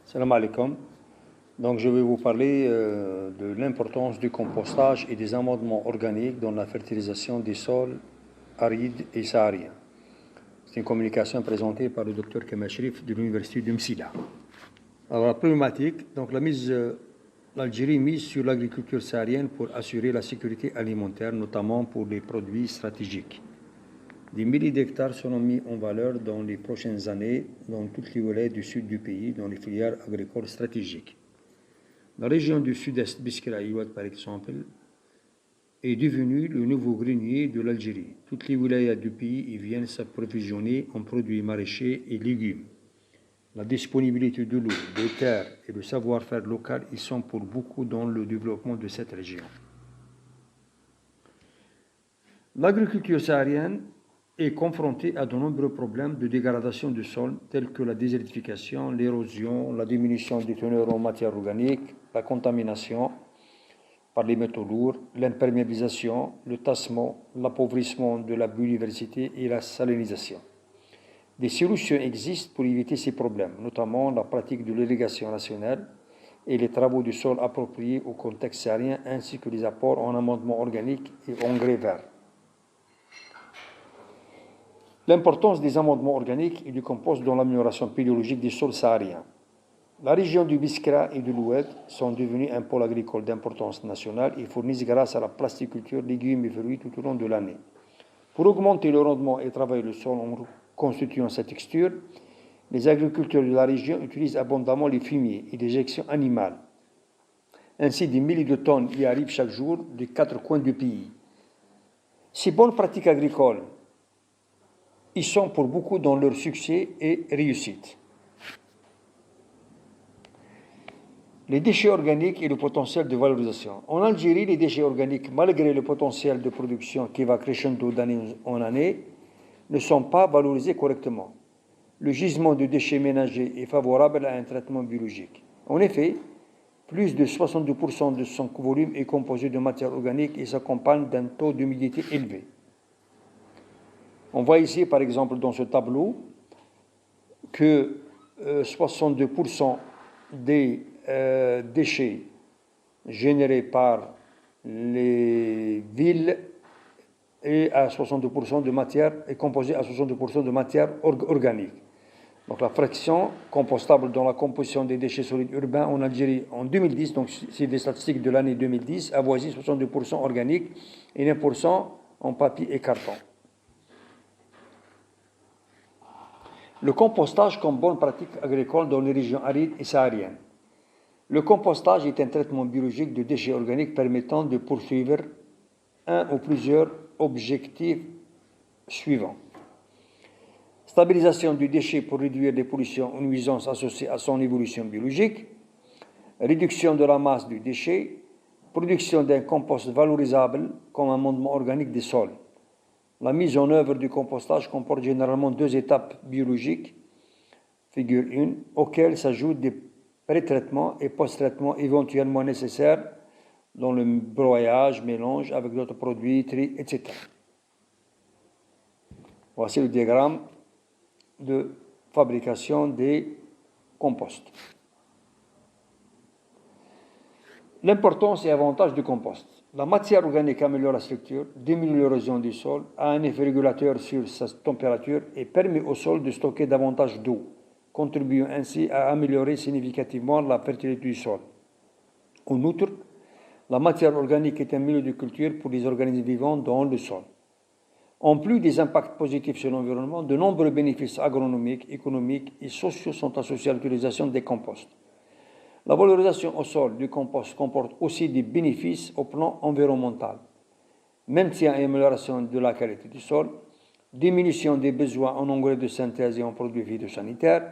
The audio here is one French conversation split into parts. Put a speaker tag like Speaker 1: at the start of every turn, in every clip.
Speaker 1: Salam alaikum. Donc, je vais vous parler de l'importance du compostage et des amendements organiques dans la fertilisation des sols arides et sahariens. C'est une communication présentée par le Dr Kemal Sherif de l'Université de Msila. Alors, la problématique, donc l'Algérie mise sur l'agriculture saharienne pour assurer la sécurité alimentaire, notamment pour les produits stratégiques. Des milliers d'hectares seront mis en valeur dans les prochaines années dans toutes les villages du sud du pays, dans les filières agricoles stratégiques. La région du sud-est, Biskra et Ouad par exemple, est devenue le nouveau grenier de l'Algérie. Toutes les villages du pays y viennent s'approvisionner en produits maraîchers et légumes. La disponibilité de l'eau, des terres et le savoir-faire local y sont pour beaucoup dans le développement de cette région. L'agriculture saharienne est confrontée à de nombreux problèmes de dégradation du sol, tels que la désertification, l'érosion, la diminution des teneurs en matière organique, la contamination par les métaux lourds, l'imperméabilisation, le tassement, l'appauvrissement de la biodiversité et la salinisation. Des solutions existent pour éviter ces problèmes, notamment la pratique de l'irrigation rationnelle et les travaux du sol appropriés au contexte saharien, ainsi que les apports en amendements organiques et engrais verts. L'importance des amendements organiques et du compost dans l'amélioration pédologique des sols sahariens. La région du Biskra et de l'Oued sont devenues un pôle agricole d'importance nationale et fournissent grâce à la plasticulture légumes et fruits tout au long de l'année. Pour augmenter le rendement et travailler le sol en constituant sa texture, les agriculteurs de la région utilisent abondamment les fumiers et l'éjection animale. Ainsi, des milliers de tonnes y arrivent chaque jour des quatre coins du pays. Ces bonnes pratiques agricoles ils sont pour beaucoup dans leur succès et réussite. Les déchets organiques et le potentiel de valorisation. En Algérie, les déchets organiques, malgré le potentiel de production qui va crescendo d'année en année, ne sont pas valorisés correctement. Le gisement de déchets ménagers est favorable à un traitement biologique. En effet, plus de 62% de son volume est composé de matière organique et s'accompagne d'un taux d'humidité élevé. On voit ici, par exemple, dans ce tableau, que 62% des déchets générés par les villes est composé à 62% de matière organique. Donc la fraction compostable dans la composition des déchets solides urbains en Algérie en 2010, donc c'est des statistiques de l'année 2010, avoisine 62% organique et 9% en papier et carton. Le compostage comme bonne pratique agricole dans les régions arides et sahariennes. Le compostage est un traitement biologique de déchets organiques permettant de poursuivre un ou plusieurs objectifs suivants. Stabilisation du déchet pour réduire les pollutions ou nuisances associées à son évolution biologique, réduction de la masse du déchet, production d'un compost valorisable comme amendement organique des sols. La mise en œuvre du compostage comporte généralement deux étapes biologiques, figure 1, auxquelles s'ajoutent des pré-traitements et post-traitements éventuellement nécessaires dans le broyage, mélange avec d'autres produits, tri, etc. Voici le diagramme de fabrication des composts. L'importance et avantages du compost. La matière organique améliore la structure, diminue l'érosion du sol, a un effet régulateur sur sa température et permet au sol de stocker davantage d'eau, contribuant ainsi à améliorer significativement la fertilité du sol. En outre, la matière organique est un milieu de culture pour les organismes vivants dans le sol. En plus des impacts positifs sur l'environnement, de nombreux bénéfices agronomiques, économiques et sociaux sont associés à l'utilisation des composts. La valorisation au sol du compost comporte aussi des bénéfices au plan environnemental. Maintien et amélioration de la qualité du sol, diminution des besoins en engrais de synthèse et en produits phytosanitaires,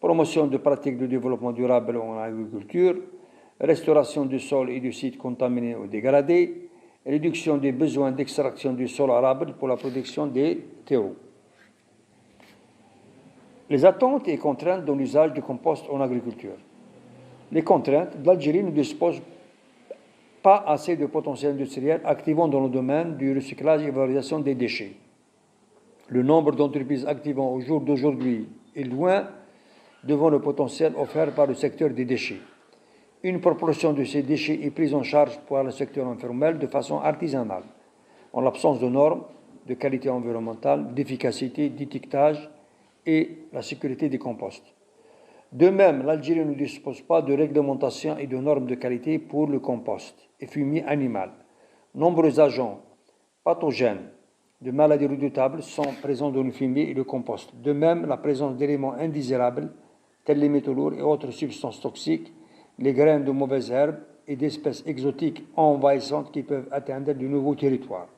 Speaker 1: promotion de pratiques de développement durable en agriculture, restauration du sol et du site contaminés ou dégradés, réduction des besoins d'extraction du sol arable pour la protection des terreaux. Les attentes et contraintes dans l'usage du compost en agriculture. Les contraintes, l'Algérie ne dispose pas assez de potentiel industriel activant dans le domaine du recyclage et valorisation des déchets. Le nombre d'entreprises activant au jour d'aujourd'hui est loin devant le potentiel offert par le secteur des déchets. Une proportion de ces déchets est prise en charge par le secteur informel de façon artisanale, en l'absence de normes de qualité environnementale, d'efficacité, d'étiquetage et la sécurité des composts. De même, l'Algérie ne dispose pas de réglementation et de normes de qualité pour le compost et fumier animal. Nombreux agents pathogènes de maladies redoutables sont présents dans le fumier et le compost. De même, la présence d'éléments indésirables, tels les métaux lourds et autres substances toxiques, les graines de mauvaises herbes et d'espèces exotiques envahissantes qui peuvent atteindre de nouveaux territoires.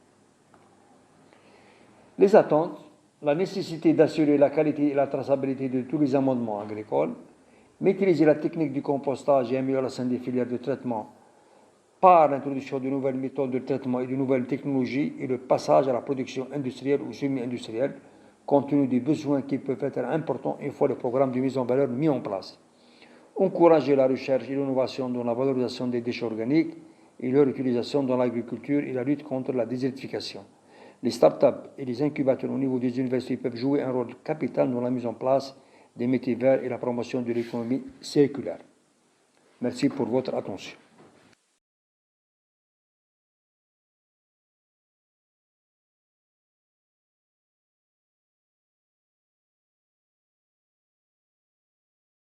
Speaker 1: Les attentes, la nécessité d'assurer la qualité et la traçabilité de tous les amendements agricoles, maîtriser la technique du compostage et amélioration des filières de traitement par l'introduction de nouvelles méthodes de traitement et de nouvelles technologies et le passage à la production industrielle ou semi-industrielle, compte tenu des besoins qui peuvent être importants une fois le programme de mise en valeur mis en place. Encourager la recherche et l'innovation dans la valorisation des déchets organiques et leur utilisation dans l'agriculture et la lutte contre la désertification. Les start-up et les incubateurs au niveau des universités peuvent jouer un rôle capital dans la mise en place des métiers verts et la promotion de l'économie circulaire. Merci pour votre attention.